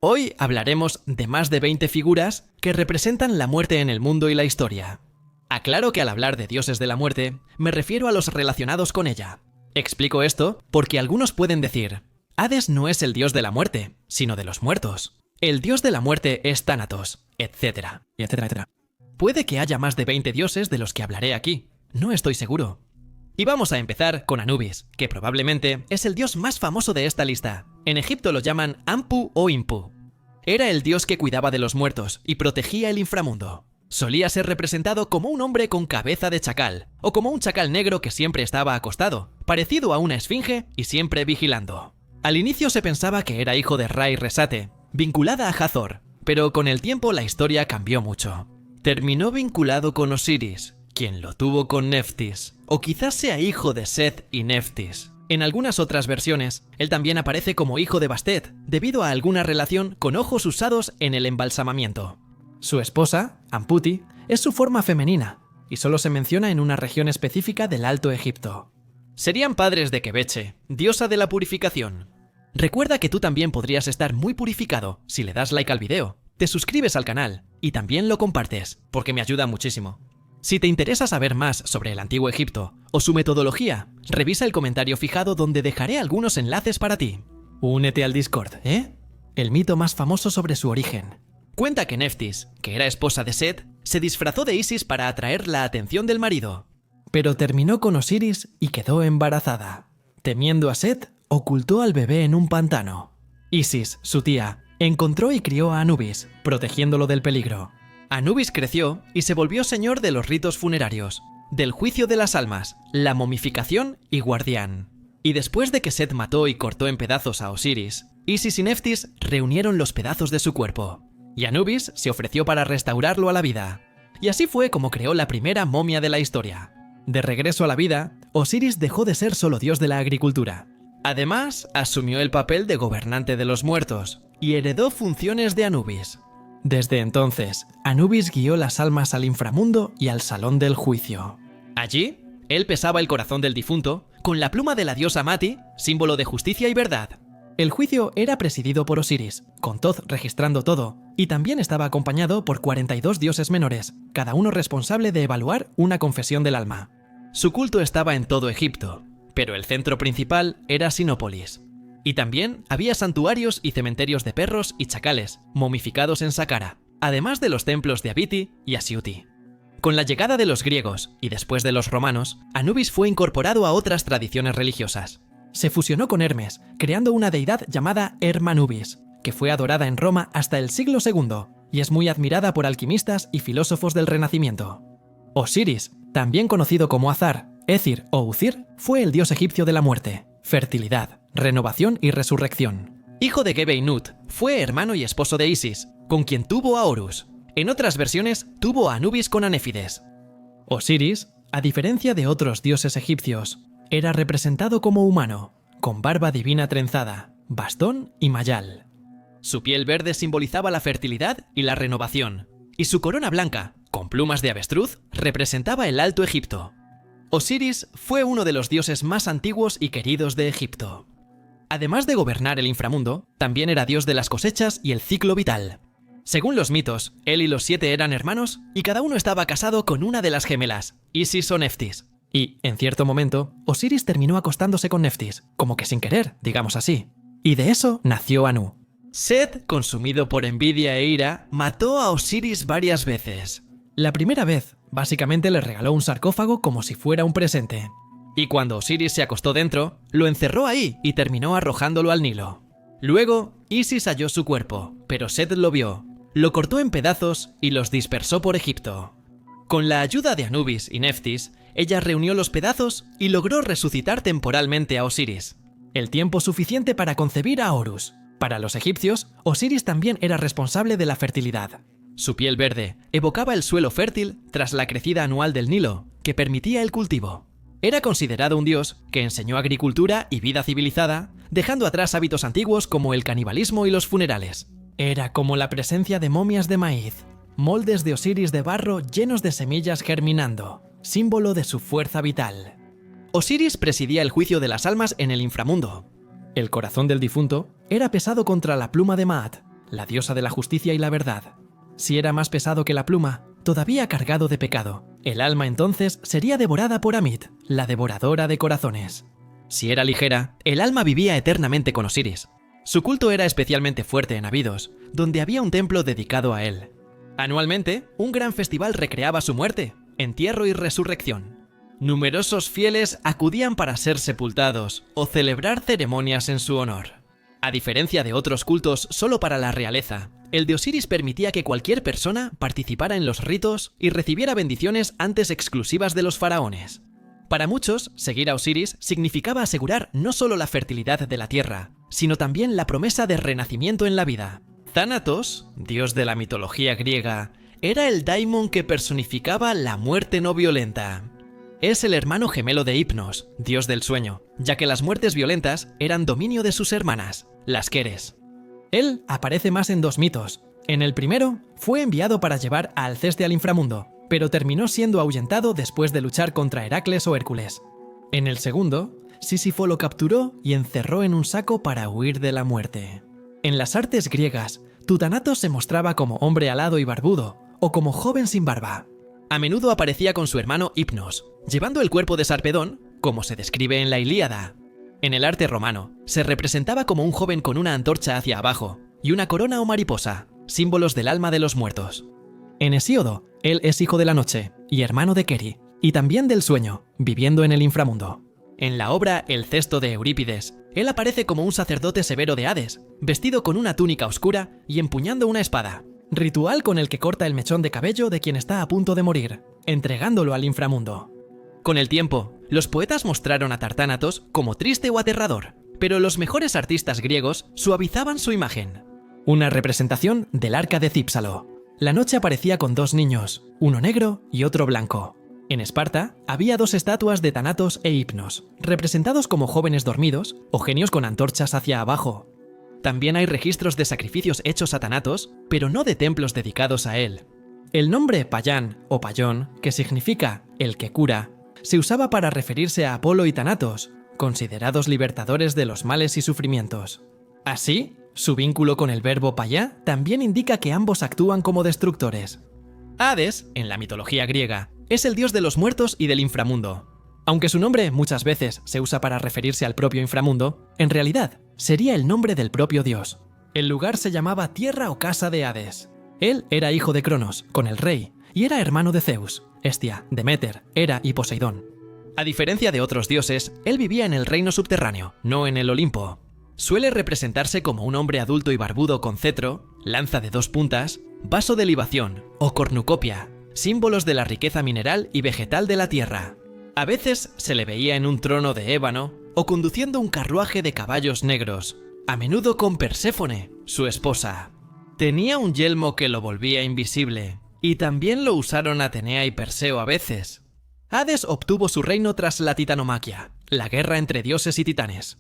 Hoy hablaremos de más de 20 figuras que representan la muerte en el mundo y la historia. Aclaro que al hablar de dioses de la muerte, me refiero a los relacionados con ella. Explico esto porque algunos pueden decir, Hades no es el dios de la muerte, sino de los muertos. El dios de la muerte es Thanatos, etc. Puede que haya más de 20 dioses de los que hablaré aquí, no estoy seguro. Y vamos a empezar con Anubis, que probablemente es el dios más famoso de esta lista. En Egipto lo llaman Anpu o Impu. Era el dios que cuidaba de los muertos y protegía el inframundo. Solía ser representado como un hombre con cabeza de chacal, o como un chacal negro que siempre estaba acostado, parecido a una esfinge y siempre vigilando. Al inicio se pensaba que era hijo de Ra y Resate, vinculada a Hathor, pero con el tiempo la historia cambió mucho. Terminó vinculado con Osiris, quien lo tuvo con Neftis, o quizás sea hijo de Seth y Neftis. En algunas otras versiones, él también aparece como hijo de Bastet, debido a alguna relación con ojos usados en el embalsamamiento. Su esposa, Amputi, es su forma femenina, y solo se menciona en una región específica del Alto Egipto. Serían padres de Quebeche, diosa de la purificación. Recuerda que tú también podrías estar muy purificado si le das like al video, te suscribes al canal y también lo compartes, porque me ayuda muchísimo. Si te interesa saber más sobre el Antiguo Egipto o su metodología, revisa el comentario fijado donde dejaré algunos enlaces para ti. Únete al Discord, ¿eh? El mito más famoso sobre su origen. Cuenta que Neftis, que era esposa de Set, se disfrazó de Isis para atraer la atención del marido. Pero terminó con Osiris y quedó embarazada. Temiendo a Set, ocultó al bebé en un pantano. Isis, su tía, encontró y crió a Anubis, protegiéndolo del peligro. Anubis creció y se volvió señor de los ritos funerarios, del juicio de las almas, la momificación y guardián. Y después de que Set mató y cortó en pedazos a Osiris, Isis y Neftis reunieron los pedazos de su cuerpo. Y Anubis se ofreció para restaurarlo a la vida. Y así fue como creó la primera momia de la historia. De regreso a la vida, Osiris dejó de ser solo dios de la agricultura. Además, asumió el papel de gobernante de los muertos y heredó funciones de Anubis. Desde entonces, Anubis guió las almas al inframundo y al salón del juicio. Allí, él pesaba el corazón del difunto con la pluma de la diosa Mati, símbolo de justicia y verdad. El juicio era presidido por Osiris, con Thoth registrando todo, y también estaba acompañado por 42 dioses menores, cada uno responsable de evaluar una confesión del alma. Su culto estaba en todo Egipto, pero el centro principal era Sinópolis. Y también había santuarios y cementerios de perros y chacales, momificados en Saqqara, además de los templos de Abiti y Asiuti. Con la llegada de los griegos y después de los romanos, Anubis fue incorporado a otras tradiciones religiosas. Se fusionó con Hermes, creando una deidad llamada Hermanubis, que fue adorada en Roma hasta el siglo II, y es muy admirada por alquimistas y filósofos del Renacimiento. Osiris, también conocido como Azar, Ézir o Ucir, fue el dios egipcio de la muerte, fertilidad, renovación y resurrección. Hijo de Gebe y Nut, fue hermano y esposo de Isis, con quien tuvo a Horus. En otras versiones, tuvo a Anubis con Anéfides. Osiris, a diferencia de otros dioses egipcios, era representado como humano, con barba divina trenzada, bastón y mayal. Su piel verde simbolizaba la fertilidad y la renovación, y su corona blanca, con plumas de avestruz, representaba el Alto Egipto. Osiris fue uno de los dioses más antiguos y queridos de Egipto. Además de gobernar el inframundo, también era dios de las cosechas y el ciclo vital. Según los mitos, él y los 7 eran hermanos y cada uno estaba casado con una de las gemelas, Isis o Neftis. Y, en cierto momento, Osiris terminó acostándose con Neftis, como que sin querer, digamos así. Y de eso nació Anu. Set, consumido por envidia e ira, mató a Osiris varias veces. La primera vez, básicamente le regaló un sarcófago como si fuera un presente. Y cuando Osiris se acostó dentro, lo encerró ahí y terminó arrojándolo al Nilo. Luego, Isis halló su cuerpo, pero Set lo vio, lo cortó en pedazos y los dispersó por Egipto. Con la ayuda de Anubis y Neftis, ella reunió los pedazos y logró resucitar temporalmente a Osiris. El tiempo suficiente para concebir a Horus. Para los egipcios, Osiris también era responsable de la fertilidad. Su piel verde evocaba el suelo fértil tras la crecida anual del Nilo, que permitía el cultivo. Era considerado un dios que enseñó agricultura y vida civilizada, dejando atrás hábitos antiguos como el canibalismo y los funerales. Era como la presencia de momias de maíz, moldes de Osiris de barro llenos de semillas germinando, símbolo de su fuerza vital. Osiris presidía el juicio de las almas en el inframundo. El corazón del difunto era pesado contra la pluma de Maat, la diosa de la justicia y la verdad. Si era más pesado que la pluma, todavía cargado de pecado, el alma entonces sería devorada por Amit, la devoradora de corazones. Si era ligera, el alma vivía eternamente con Osiris. Su culto era especialmente fuerte en Abidos, donde había un templo dedicado a él. Anualmente, un gran festival recreaba su muerte, entierro y resurrección. Numerosos fieles acudían para ser sepultados o celebrar ceremonias en su honor. A diferencia de otros cultos solo para la realeza, el de Osiris permitía que cualquier persona participara en los ritos y recibiera bendiciones antes exclusivas de los faraones. Para muchos, seguir a Osiris significaba asegurar no solo la fertilidad de la tierra, sino también la promesa de renacimiento en la vida. Thanatos, dios de la mitología griega, era el daimon que personificaba la muerte no violenta. Es el hermano gemelo de Hipnos, dios del sueño, ya que las muertes violentas eran dominio de sus hermanas, las Keres. Él aparece más en dos mitos. En el primero, fue enviado para llevar a Alceste al inframundo, pero terminó siendo ahuyentado después de luchar contra Heracles o Hércules. En el segundo, Sísifo lo capturó y encerró en un saco para huir de la muerte. En las artes griegas, Tutanatos se mostraba como hombre alado y barbudo, o como joven sin barba. A menudo aparecía con su hermano Hipnos, llevando el cuerpo de Sarpedón, como se describe en la Ilíada. En el arte romano, se representaba como un joven con una antorcha hacia abajo y una corona o mariposa, símbolos del alma de los muertos. En Hesíodo, él es hijo de la noche y hermano de Keri, y también del sueño, viviendo en el inframundo. En la obra El cesto de Eurípides, él aparece como un sacerdote severo de Hades, vestido con una túnica oscura y empuñando una espada, ritual con el que corta el mechón de cabello de quien está a punto de morir, entregándolo al inframundo. Con el tiempo, los poetas mostraron a Tartánatos como triste o aterrador, pero los mejores artistas griegos suavizaban su imagen. Una representación del arca de Cípsalo. La noche aparecía con dos niños, uno negro y otro blanco. En Esparta había dos estatuas de Thanatos e Hipnos, representados como jóvenes dormidos o genios con antorchas hacia abajo. También hay registros de sacrificios hechos a Thanatos, pero no de templos dedicados a él. El nombre Payán o Payón, que significa el que cura, se usaba para referirse a Apolo y Thanatos, considerados libertadores de los males y sufrimientos. Así, su vínculo con el verbo payá también indica que ambos actúan como destructores. Hades, en la mitología griega, es el dios de los muertos y del inframundo. Aunque su nombre muchas veces se usa para referirse al propio inframundo, en realidad sería el nombre del propio dios. El lugar se llamaba Tierra o Casa de Hades. Él era hijo de Cronos, con el rey, y era hermano de Zeus, Hestia, Deméter, Hera y Poseidón. A diferencia de otros dioses, él vivía en el reino subterráneo, no en el Olimpo. Suele representarse como un hombre adulto y barbudo con cetro, lanza de dos puntas, vaso de libación o cornucopia, símbolos de la riqueza mineral y vegetal de la tierra. A veces se le veía en un trono de ébano o conduciendo un carruaje de caballos negros, a menudo con Perséfone, su esposa. Tenía un yelmo que lo volvía invisible, y también lo usaron Atenea y Perseo a veces. Hades obtuvo su reino tras la titanomaquia, la guerra entre dioses y titanes.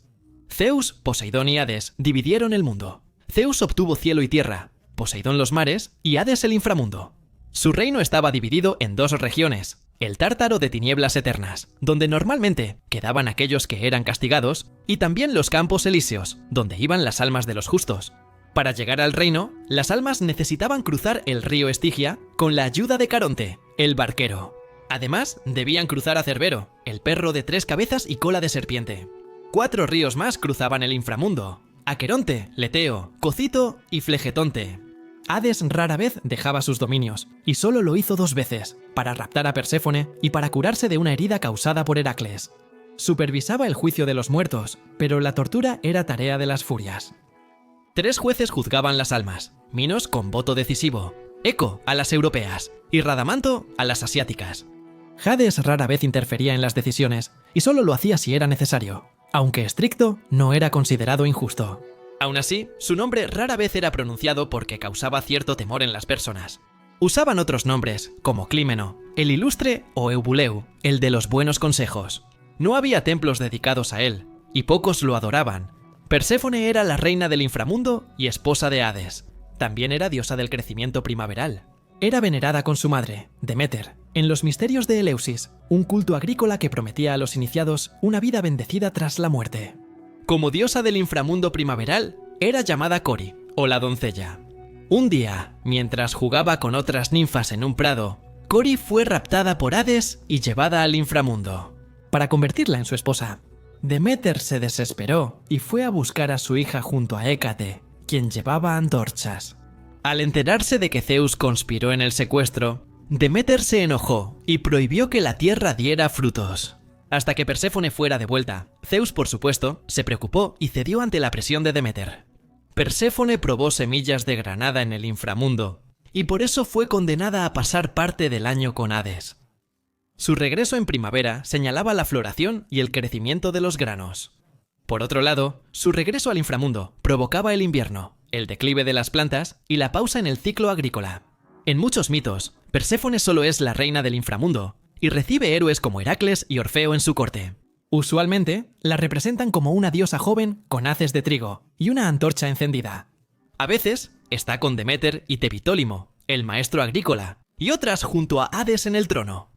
Zeus, Poseidón y Hades dividieron el mundo. Zeus obtuvo cielo y tierra, Poseidón los mares y Hades el inframundo. Su reino estaba dividido en dos regiones, el Tártaro de tinieblas eternas, donde normalmente quedaban aquellos que eran castigados, y también los campos elíseos, donde iban las almas de los justos. Para llegar al reino, las almas necesitaban cruzar el río Estigia con la ayuda de Caronte, el barquero. Además, debían cruzar a Cerbero, el perro de 3 cabezas y cola de serpiente. 4 ríos más cruzaban el inframundo: Aqueronte, Leteo, Cocito y Flegetonte. Hades rara vez dejaba sus dominios, y solo lo hizo 2 veces, para raptar a Perséfone y para curarse de una herida causada por Heracles. Supervisaba el juicio de los muertos, pero la tortura era tarea de las furias. 3 jueces juzgaban las almas: Minos con voto decisivo, Eco a las europeas y Radamanto a las asiáticas. Hades rara vez interfería en las decisiones, y solo lo hacía si era necesario. Aunque estricto, no era considerado injusto. Aún así, su nombre rara vez era pronunciado porque causaba cierto temor en las personas. Usaban otros nombres, como Clímeno, el Ilustre o Eubuleu, el de los buenos consejos. No había templos dedicados a él, y pocos lo adoraban. Perséfone era la reina del inframundo y esposa de Hades. También era diosa del crecimiento primaveral. Era venerada con su madre, Deméter, en los misterios de Eleusis, un culto agrícola que prometía a los iniciados una vida bendecida tras la muerte. Como diosa del inframundo primaveral, era llamada Cori, o la doncella. Un día, mientras jugaba con otras ninfas en un prado, Cori fue raptada por Hades y llevada al inframundo, para convertirla en su esposa. Deméter se desesperó y fue a buscar a su hija junto a Hécate, quien llevaba antorchas. Al enterarse de que Zeus conspiró en el secuestro, Deméter se enojó y prohibió que la tierra diera frutos. Hasta que Perséfone fuera de vuelta, Zeus, por supuesto, se preocupó y cedió ante la presión de Deméter. Perséfone probó semillas de granada en el inframundo, y por eso fue condenada a pasar parte del año con Hades. Su regreso en primavera señalaba la floración y el crecimiento de los granos. Por otro lado, su regreso al inframundo provocaba el invierno, el declive de las plantas y la pausa en el ciclo agrícola. En muchos mitos, Perséfone solo es la reina del inframundo, y recibe héroes como Heracles y Orfeo en su corte. Usualmente, la representan como una diosa joven con haces de trigo y una antorcha encendida. A veces, está con Deméter y Tebitólimo, el maestro agrícola, y otras junto a Hades en el trono.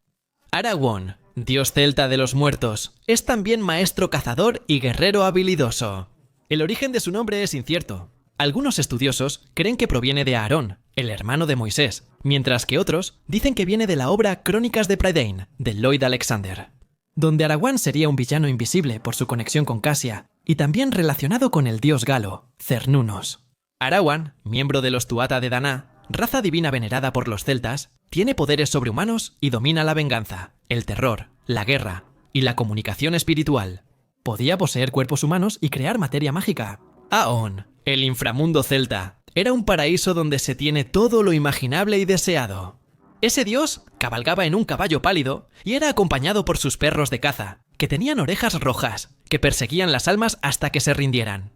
Aragorn, dios celta de los muertos, es también maestro cazador y guerrero habilidoso. El origen de su nombre es incierto. Algunos estudiosos creen que proviene de Aarón, el hermano de Moisés, mientras que otros dicen que viene de la obra Crónicas de Prydain, de Lloyd Alexander, donde Aragorn sería un villano invisible por su conexión con Casia, y también relacionado con el dios galo, Cernunnos. Aragorn, miembro de los Tuatha de Danann, raza divina venerada por los celtas, tiene poderes sobrehumanos y domina la venganza, el terror, la guerra y la comunicación espiritual. Podía poseer cuerpos humanos y crear materia mágica. Aon, el inframundo celta, era un paraíso donde se tiene todo lo imaginable y deseado. Ese dios cabalgaba en un caballo pálido y era acompañado por sus perros de caza, que tenían orejas rojas, que perseguían las almas hasta que se rindieran.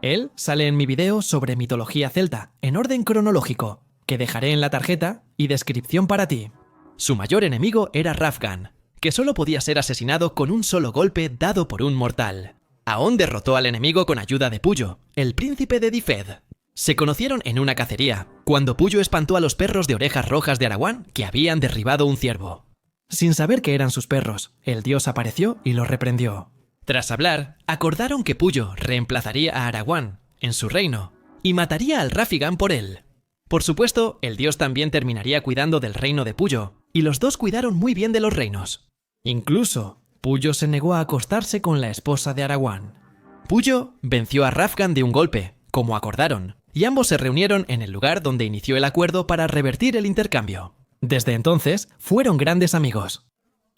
Él sale en mi video sobre mitología celta, en orden cronológico, que dejaré en la tarjeta y descripción para ti. Su mayor enemigo era Hrafgan, que solo podía ser asesinado con un solo golpe dado por un mortal. Aon derrotó al enemigo con ayuda de Puyo, el príncipe de Difed. Se conocieron en una cacería, cuando Puyo espantó a los perros de orejas rojas de Aragorn que habían derribado un ciervo. Sin saber que eran sus perros, el dios apareció y los reprendió. Tras hablar, acordaron que Puyo reemplazaría a Aragorn en su reino y mataría al Hrafgan por él. Por supuesto, el dios también terminaría cuidando del reino de Puyo, y los dos cuidaron muy bien de los reinos. Incluso, Puyo se negó a acostarse con la esposa de Aragorn. Puyo venció a Hrafgan de un golpe, como acordaron, y ambos se reunieron en el lugar donde inició el acuerdo para revertir el intercambio. Desde entonces, fueron grandes amigos.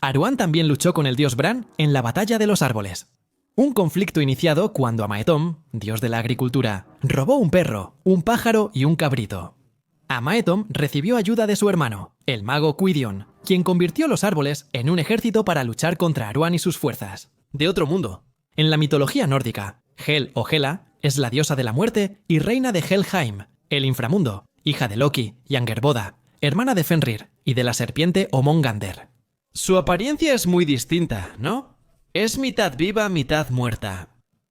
Aruan también luchó con el dios Bran en la Batalla de los Árboles. Un conflicto iniciado cuando Amaetom, dios de la agricultura, robó un perro, un pájaro y un cabrito. Amaetom recibió ayuda de su hermano, el mago Gwydion, quien convirtió los árboles en un ejército para luchar contra Aruan y sus fuerzas. De otro mundo. En la mitología nórdica, Hel o Hela es la diosa de la muerte y reina de Helheim, el inframundo, hija de Loki y Angerboda, hermana de Fenrir y de la serpiente Omongander. Su apariencia es muy distinta, ¿no? Es mitad viva, mitad muerta.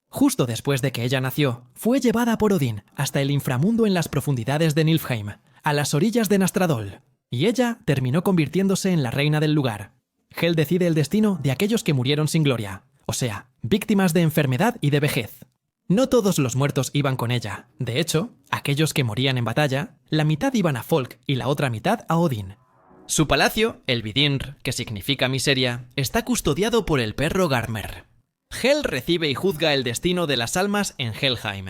Justo después de que ella nació, fue llevada por Odín hasta el inframundo en las profundidades de Niflheim, a las orillas de Nastradol, y ella terminó convirtiéndose en la reina del lugar. Hel decide el destino de aquellos que murieron sin gloria, o sea, víctimas de enfermedad y de vejez. No todos los muertos iban con ella. De hecho, aquellos que morían en batalla, la mitad iban a Folk y la otra mitad a Odín. Su palacio, el Vidinr, que significa miseria, está custodiado por el perro Garmer. Hel recibe y juzga el destino de las almas en Helheim.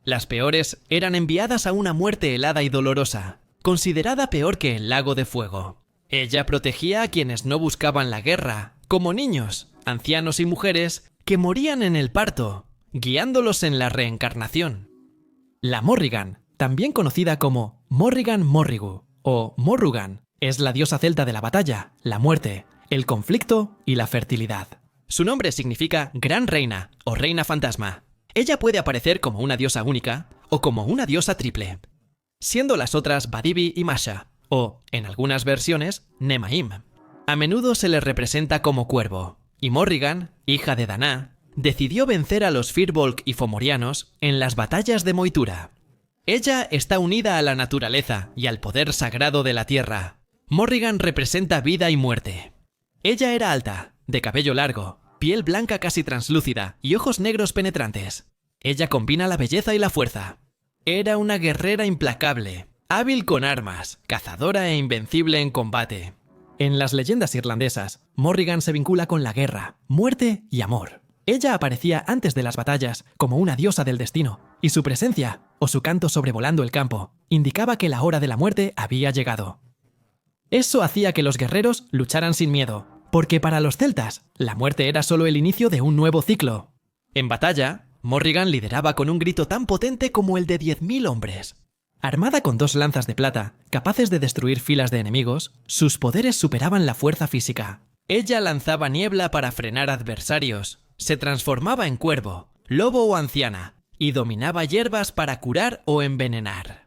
Las peores eran enviadas a una muerte helada y dolorosa, considerada peor que el lago de fuego. Ella protegía a quienes no buscaban la guerra, como niños, ancianos y mujeres que morían en el parto, guiándolos en la reencarnación. La Morrigan, también conocida como Morrigan Morrigu o Morrugan, es la diosa celta de la batalla, la muerte, el conflicto y la fertilidad. Su nombre significa Gran Reina o Reina Fantasma. Ella puede aparecer como una diosa única o como una diosa triple, siendo las otras Badibi y Masha, o, en algunas versiones, Nemaim. A menudo se le representa como cuervo, y Morrigan, hija de Danann, decidió vencer a los Firbolg y Fomorianos en las batallas de Moytura. Ella está unida a la naturaleza y al poder sagrado de la tierra. Morrigan representa vida y muerte. Ella era alta, de cabello largo, piel blanca casi translúcida y ojos negros penetrantes. Ella combina la belleza y la fuerza. Era una guerrera implacable, hábil con armas, cazadora e invencible en combate. En las leyendas irlandesas, Morrigan se vincula con la guerra, muerte y amor. Ella aparecía antes de las batallas como una diosa del destino, y su presencia, o su canto sobrevolando el campo, indicaba que la hora de la muerte había llegado. Eso hacía que los guerreros lucharan sin miedo, porque para los celtas, la muerte era solo el inicio de un nuevo ciclo. En batalla, Morrigan lideraba con un grito tan potente como el de 10.000 hombres. Armada con 2 lanzas de plata, capaces de destruir filas de enemigos, sus poderes superaban la fuerza física. Ella lanzaba niebla para frenar adversarios, se transformaba en cuervo, lobo o anciana, y dominaba hierbas para curar o envenenar.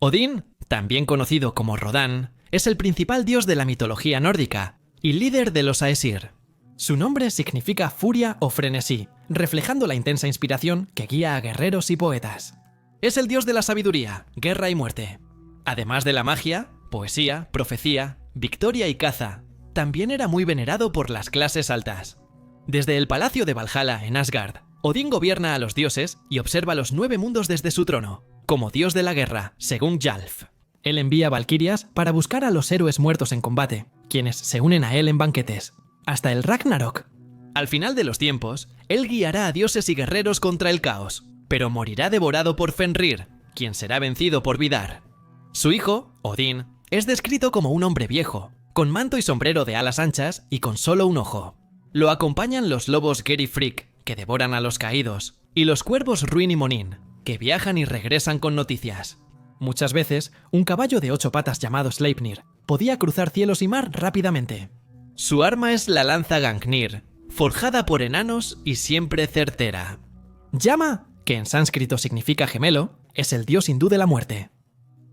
Odín, también conocido como Rodán, es el principal dios de la mitología nórdica y líder de los Aesir. Su nombre significa furia o frenesí, reflejando la intensa inspiración que guía a guerreros y poetas. Es el dios de la sabiduría, guerra y muerte. Además de la magia, poesía, profecía, victoria y caza, también era muy venerado por las clases altas. Desde el palacio de Valhalla en Asgard, Odín gobierna a los dioses y observa los 9 mundos desde su trono, como dios de la guerra, según Yalf. Él envía valquirias para buscar a los héroes muertos en combate, quienes se unen a él en banquetes, hasta el Ragnarok. Al final de los tiempos, él guiará a dioses y guerreros contra el caos, pero morirá devorado por Fenrir, quien será vencido por Vidar. Su hijo, Odín, es descrito como un hombre viejo, con manto y sombrero de alas anchas y con solo un ojo. Lo acompañan los lobos Geri Frigg, que devoran a los caídos, y los cuervos Ruin y Monin, que viajan y regresan con noticias. Muchas veces, un caballo de 8 patas llamado Sleipnir podía cruzar cielos y mar rápidamente. Su arma es la lanza Gangnir, forjada por enanos y siempre certera. Yama, que en sánscrito significa gemelo, es el dios hindú de la muerte.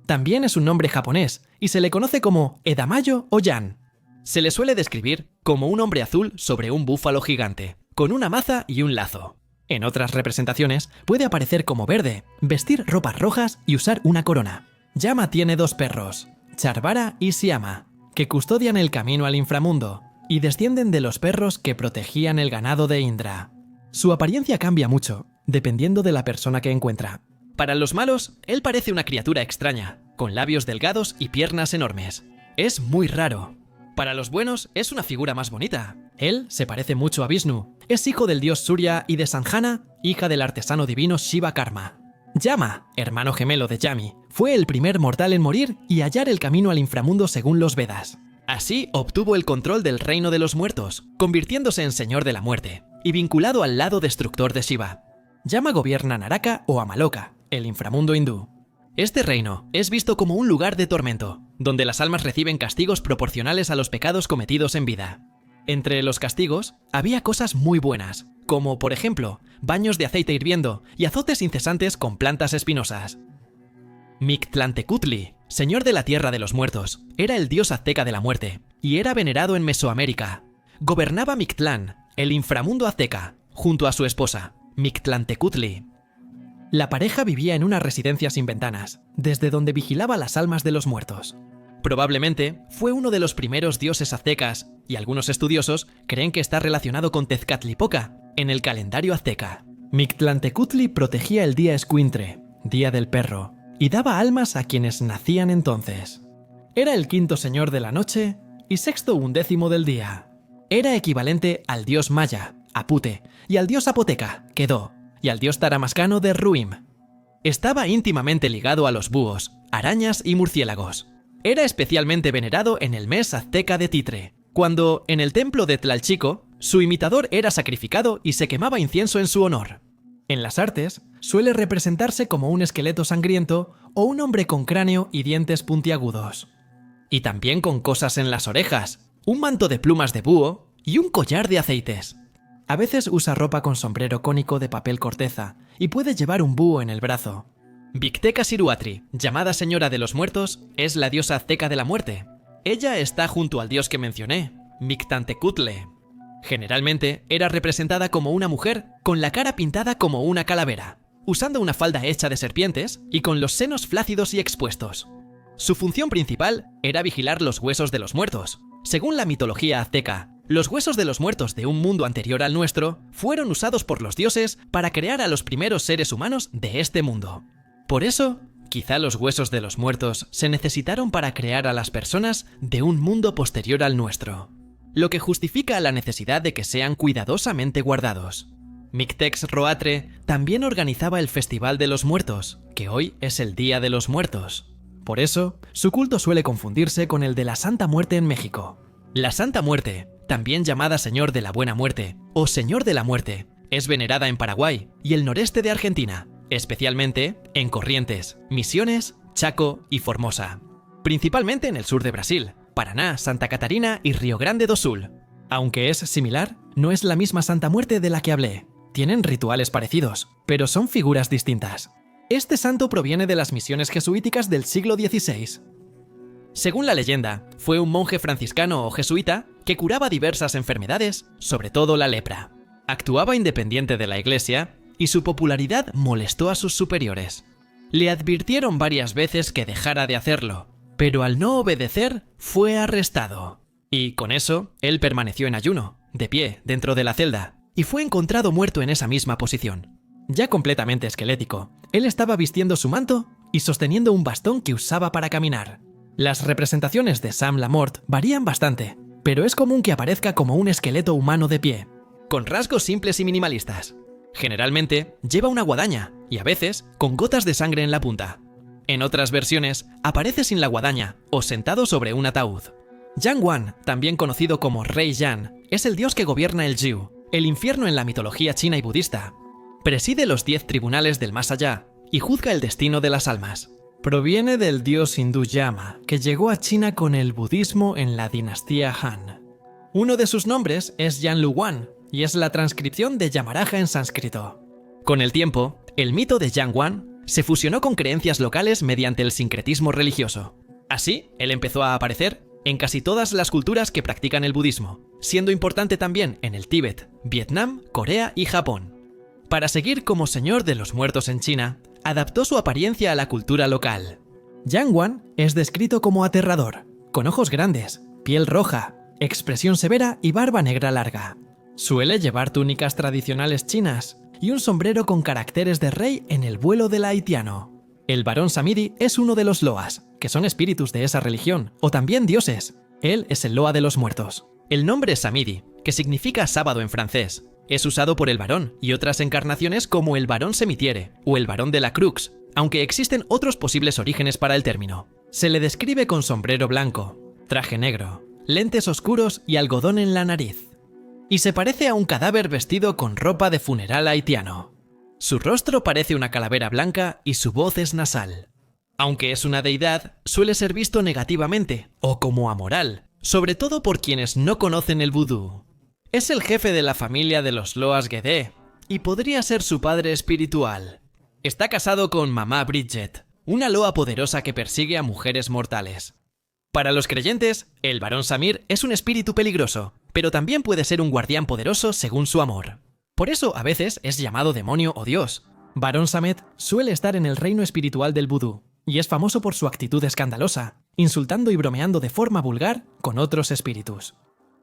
También es un nombre japonés y se le conoce como Edamayo o Yan. Se le suele describir como un hombre azul sobre un búfalo gigante, con una maza y un lazo. En otras representaciones puede aparecer como verde, vestir ropas rojas y usar una corona. Yama tiene 2 perros, Charvara y Siama, que custodian el camino al inframundo y descienden de los perros que protegían el ganado de Indra. Su apariencia cambia mucho, dependiendo de la persona que encuentra. Para los malos, él parece una criatura extraña, con labios delgados y piernas enormes. Es muy raro. Para los buenos, es una figura más bonita. Él se parece mucho a Vishnu. Es hijo del dios Surya y de Sanjana, hija del artesano divino Shiva Karma. Yama, hermano gemelo de Yami, fue el primer mortal en morir y hallar el camino al inframundo según los Vedas. Así obtuvo el control del reino de los muertos, convirtiéndose en señor de la muerte, y vinculado al lado destructor de Shiva. Yama gobierna Naraka o Amaloka, el inframundo hindú. Este reino es visto como un lugar de tormento, donde las almas reciben castigos proporcionales a los pecados cometidos en vida. Entre los castigos había cosas muy buenas, como por ejemplo, baños de aceite hirviendo y azotes incesantes con plantas espinosas. Mictlantecutli, señor de la tierra de los muertos, era el dios azteca de la muerte, y era venerado en Mesoamérica. Gobernaba Mictlán, el inframundo azteca, junto a su esposa, Mictlantecutli. La pareja vivía en una residencia sin ventanas, desde donde vigilaba las almas de los muertos. Probablemente fue uno de los primeros dioses aztecas, y algunos estudiosos creen que está relacionado con Tezcatlipoca, en el calendario azteca. Mictlantecutli protegía el día Escuintre, día del perro, y daba almas a quienes nacían entonces. Era el 5.º señor de la noche y 6.º undécimo del día. Era equivalente al dios maya, Apute, y al dios apoteca, Kedó, y al dios taramascano de Ruim. Estaba íntimamente ligado a los búhos, arañas y murciélagos. Era especialmente venerado en el mes azteca de Titre, cuando, en el templo de Tlalchico, su imitador era sacrificado y se quemaba incienso en su honor. En las artes, suele representarse como un esqueleto sangriento o un hombre con cráneo y dientes puntiagudos. Y también con cosas en las orejas, un manto de plumas de búho y un collar de aceites. A veces usa ropa con sombrero cónico de papel corteza y puede llevar un búho en el brazo. Victeca Siruatri, llamada Señora de los Muertos, es la diosa azteca de la muerte. Ella está junto al dios que mencioné, Mictantecutle. Generalmente era representada como una mujer con la cara pintada como una calavera, usando una falda hecha de serpientes y con los senos flácidos y expuestos. Su función principal era vigilar los huesos de los muertos. Según la mitología azteca, los huesos de los muertos de un mundo anterior al nuestro fueron usados por los dioses para crear a los primeros seres humanos de este mundo. Por eso, quizá los huesos de los muertos se necesitaron para crear a las personas de un mundo posterior al nuestro, lo que justifica la necesidad de que sean cuidadosamente guardados. Mictex-Roatre también organizaba el Festival de los Muertos, que hoy es el Día de los Muertos. Por eso, su culto suele confundirse con el de la Santa Muerte en México. La Santa Muerte, también llamada Señor de la Buena Muerte o Señor de la Muerte, es venerada en Paraguay y el noreste de Argentina, especialmente en Corrientes, Misiones, Chaco y Formosa. Principalmente en el sur de Brasil, Paraná, Santa Catarina y Río Grande do Sul. Aunque es similar, no es la misma Santa Muerte de la que hablé. Tienen rituales parecidos, pero son figuras distintas. Este santo proviene de las misiones jesuíticas del siglo XVI. Según la leyenda, fue un monje franciscano o jesuita que curaba diversas enfermedades, sobre todo la lepra. Actuaba independiente de la iglesia y su popularidad molestó a sus superiores. Le advirtieron varias veces que dejara de hacerlo, pero al no obedecer fue arrestado. Y con eso, él permaneció en ayuno, de pie, dentro de la celda, y fue encontrado muerto en esa misma posición. Ya completamente esquelético, él estaba vistiendo su manto y sosteniendo un bastón que usaba para caminar. Las representaciones de Sam Lamort varían bastante, pero es común que aparezca como un esqueleto humano de pie, con rasgos simples y minimalistas. Generalmente lleva una guadaña y a veces con gotas de sangre en la punta. En otras versiones aparece sin la guadaña o sentado sobre un ataúd. Yan Wan, también conocido como Rey Yan, es el dios que gobierna el Jiu, el infierno en la mitología china y budista. Preside los 10 tribunales del más allá y juzga el destino de las almas. Proviene del dios hindú Yama, que llegó a China con el budismo en la dinastía Han. Uno de sus nombres es Yanluwan y es la transcripción de Yamaraja en sánscrito. Con el tiempo, el mito de Yan Wan se fusionó con creencias locales mediante el sincretismo religioso. Así, él empezó a aparecer en casi todas las culturas que practican el budismo, siendo importante también en el Tíbet, Vietnam, Corea y Japón. Para seguir como señor de los muertos en China, adaptó su apariencia a la cultura local. Yan Wan es descrito como aterrador, con ojos grandes, piel roja, expresión severa y barba negra larga. Suele llevar túnicas tradicionales chinas y un sombrero con caracteres de rey en el vuelo del haitiano. El varón Samidi es uno de los loas, que son espíritus de esa religión, o también dioses. Él es el loa de los muertos. El nombre Samidi, que significa sábado en francés, es usado por el varón y otras encarnaciones como el varón Semitiere o el varón de la Crux, aunque existen otros posibles orígenes para el término. Se le describe con sombrero blanco, traje negro, lentes oscuros y algodón en la nariz. Y se parece a un cadáver vestido con ropa de funeral haitiano. Su rostro parece una calavera blanca y su voz es nasal. Aunque es una deidad, suele ser visto negativamente o como amoral, sobre todo por quienes no conocen el vudú. Es el jefe de la familia de los Loas Guedé y podría ser su padre espiritual. Está casado con Mamá Bridget, una loa poderosa que persigue a mujeres mortales. Para los creyentes, el varón Samir es un espíritu peligroso, pero también puede ser un guardián poderoso según su amor. Por eso a veces es llamado demonio o dios. Varón Samet suele estar en el reino espiritual del vudú y es famoso por su actitud escandalosa, insultando y bromeando de forma vulgar con otros espíritus.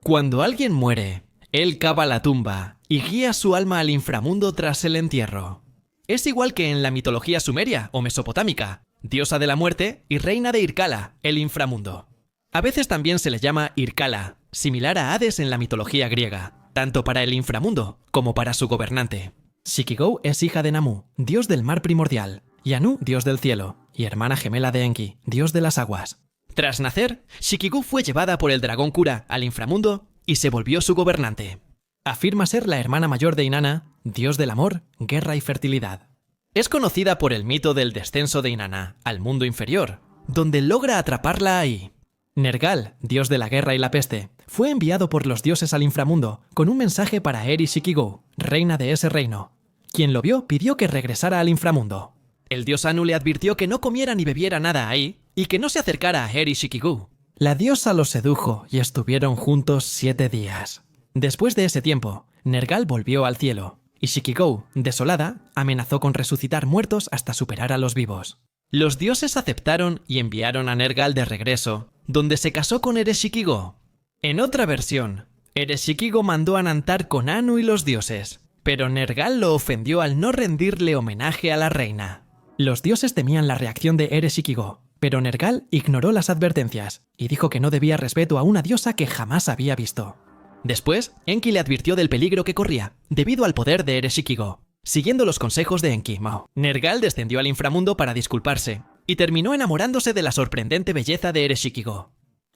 Cuando alguien muere, él cava la tumba y guía su alma al inframundo tras el entierro. Es igual que en la mitología sumeria o mesopotámica, diosa de la muerte y reina de Irkala, el inframundo. A veces también se le llama Irkala, similar a Hades en la mitología griega, tanto para el inframundo como para su gobernante. Shikigou es hija de Namu, dios del mar primordial, y Anu, dios del cielo, y hermana gemela de Enki, dios de las aguas. Tras nacer, Shikigou fue llevada por el dragón Kura al inframundo y se volvió su gobernante. Afirma ser la hermana mayor de Inanna, dios del amor, guerra y fertilidad. Es conocida por el mito del descenso de Inanna al mundo inferior, donde logra atraparla ahí. Nergal, dios de la guerra y la peste, fue enviado por los dioses al inframundo con un mensaje para Eri Shikigou, reina de ese reino. Quien lo vio pidió que regresara al inframundo. El dios Anu le advirtió que no comiera ni bebiera nada ahí y que no se acercara a Eri Shikigou. La diosa lo sedujo y estuvieron juntos 7 días. Después de ese tiempo, Nergal volvió al cielo y Shikigou, desolada, amenazó con resucitar muertos hasta superar a los vivos. Los dioses aceptaron y enviaron a Nergal de regreso, donde se casó con Ereshkigal. En otra versión, Ereshkigal mandó a Nantar con Anu y los dioses, pero Nergal lo ofendió al no rendirle homenaje a la reina. Los dioses temían la reacción de Ereshkigal, pero Nergal ignoró las advertencias y dijo que no debía respeto a una diosa que jamás había visto. Después, Enki le advirtió del peligro que corría, debido al poder de Ereshkigal. Siguiendo los consejos de Enki, Nergal descendió al inframundo para disculparse, y terminó enamorándose de la sorprendente belleza de Ereshkigal,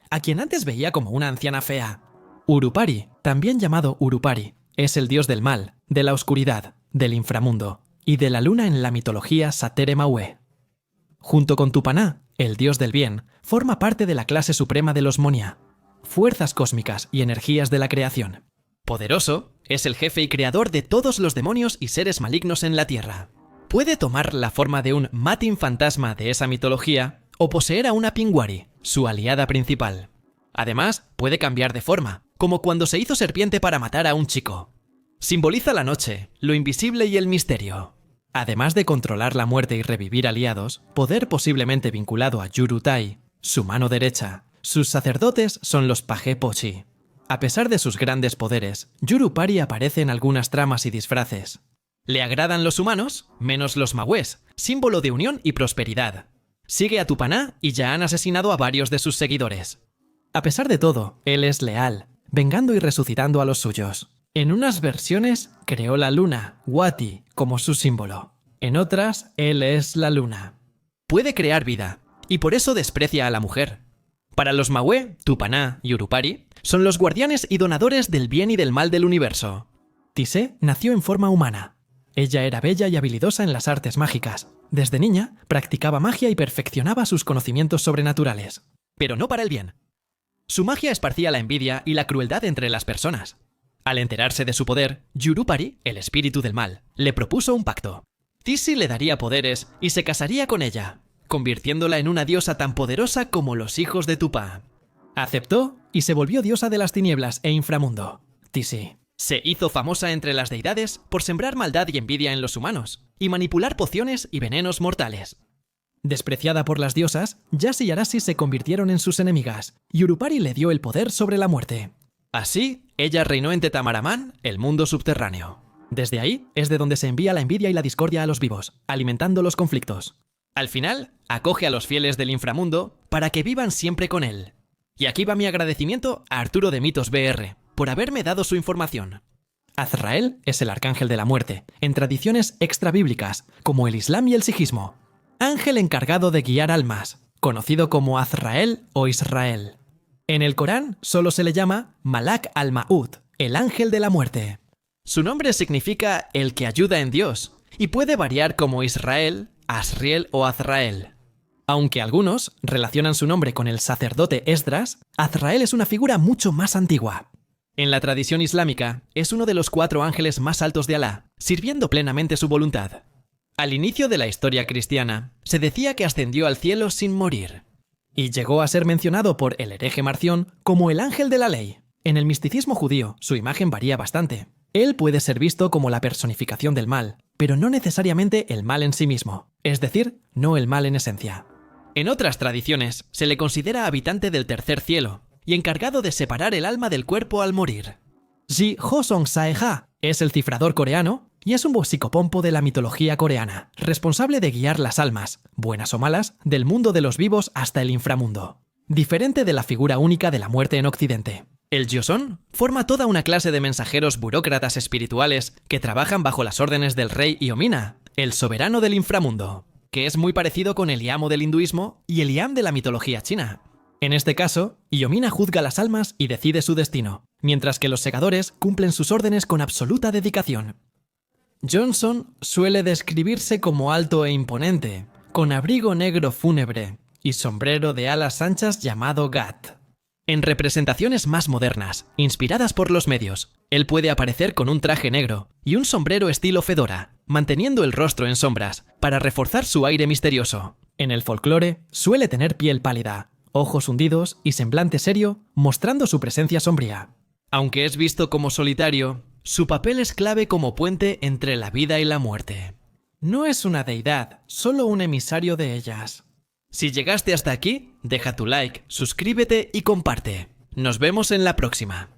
a quien antes veía como una anciana fea. Urupari, también llamado Urupari, es el dios del mal, de la oscuridad, del inframundo, y de la luna en la mitología Satere-Maue. Junto con Tupaná, el dios del bien, forma parte de la clase suprema de los Monia, fuerzas cósmicas y energías de la creación. Poderoso, es el jefe y creador de todos los demonios y seres malignos en la Tierra. Puede tomar la forma de un Matin fantasma de esa mitología o poseer a una Pingwari, su aliada principal. Además, puede cambiar de forma, como cuando se hizo serpiente para matar a un chico. Simboliza la noche, lo invisible y el misterio. Además de controlar la muerte y revivir aliados, poder posiblemente vinculado a Yuru-Tai, su mano derecha, sus sacerdotes son los Page Pochi. A pesar de sus grandes poderes, Yurupari aparece en algunas tramas y disfraces. Le agradan los humanos, menos los Mawes, símbolo de unión y prosperidad. Sigue a Tupaná y ya han asesinado a varios de sus seguidores. A pesar de todo, él es leal, vengando y resucitando a los suyos. En unas versiones creó la luna, Wati, como su símbolo. En otras, él es la luna. Puede crear vida, y por eso desprecia a la mujer. Para los Mawe, Tupaná y Urupari son los guardianes y donadores del bien y del mal del universo. Tisé nació en forma humana. Ella era bella y habilidosa en las artes mágicas. Desde niña, practicaba magia y perfeccionaba sus conocimientos sobrenaturales. Pero no para el bien. Su magia esparcía la envidia y la crueldad entre las personas. Al enterarse de su poder, Yurupari, el espíritu del mal, le propuso un pacto. Tisi le daría poderes y se casaría con ella, convirtiéndola en una diosa tan poderosa como los hijos de Tupá. Aceptó y se volvió diosa de las tinieblas e inframundo. Tisi se hizo famosa entre las deidades por sembrar maldad y envidia en los humanos, y manipular pociones y venenos mortales. Despreciada por las diosas, Yas y Arasis se convirtieron en sus enemigas, y Urupari le dio el poder sobre la muerte. Así, ella reinó en Tetamarhamán, el mundo subterráneo. Desde ahí es de donde se envía la envidia y la discordia a los vivos, alimentando los conflictos. Al final, acoge a los fieles del inframundo para que vivan siempre con él. Y aquí va mi agradecimiento a Arturo de Mitos BR, por haberme dado su información. Azrael es el arcángel de la muerte, en tradiciones extrabíblicas, como el Islam y el sijismo. Ángel encargado de guiar almas, conocido como Azrael o Israel. En el Corán solo se le llama Malak al-Ma'ud, el ángel de la muerte. Su nombre significa el que ayuda en Dios, y puede variar como Israel, Asriel o Azrael. Aunque algunos relacionan su nombre con el sacerdote Esdras, Azrael es una figura mucho más antigua. En la tradición islámica, es uno de los 4 ángeles más altos de Alá, sirviendo plenamente su voluntad. Al inicio de la historia cristiana, se decía que ascendió al cielo sin morir. Y llegó a ser mencionado por el hereje Marción como el ángel de la ley. En el misticismo judío, su imagen varía bastante. Él puede ser visto como la personificación del mal, pero no necesariamente el mal en sí mismo, es decir, no el mal en esencia. En otras tradiciones, se le considera habitante del tercer cielo y encargado de separar el alma del cuerpo al morir. Ji Hosong Saeha es el cifrador coreano y es un psicopompo de la mitología coreana, responsable de guiar las almas, buenas o malas, del mundo de los vivos hasta el inframundo. Diferente de la figura única de la muerte en Occidente. El Joseon forma toda una clase de mensajeros burócratas espirituales que trabajan bajo las órdenes del rey Iomina, el soberano del inframundo, que es muy parecido con el Yamo del hinduismo y el Yam de la mitología china. En este caso, Iomina juzga las almas y decide su destino, mientras que los segadores cumplen sus órdenes con absoluta dedicación. Johnson suele describirse como alto e imponente, con abrigo negro fúnebre y sombrero de alas anchas llamado Gat. En representaciones más modernas, inspiradas por los medios, él puede aparecer con un traje negro y un sombrero estilo fedora, manteniendo el rostro en sombras, para reforzar su aire misterioso. En el folclore, suele tener piel pálida, ojos hundidos y semblante serio, mostrando su presencia sombría. Aunque es visto como solitario, su papel es clave como puente entre la vida y la muerte. No es una deidad, solo un emisario de ellas. Si llegaste hasta aquí, deja tu like, suscríbete y comparte. Nos vemos en la próxima.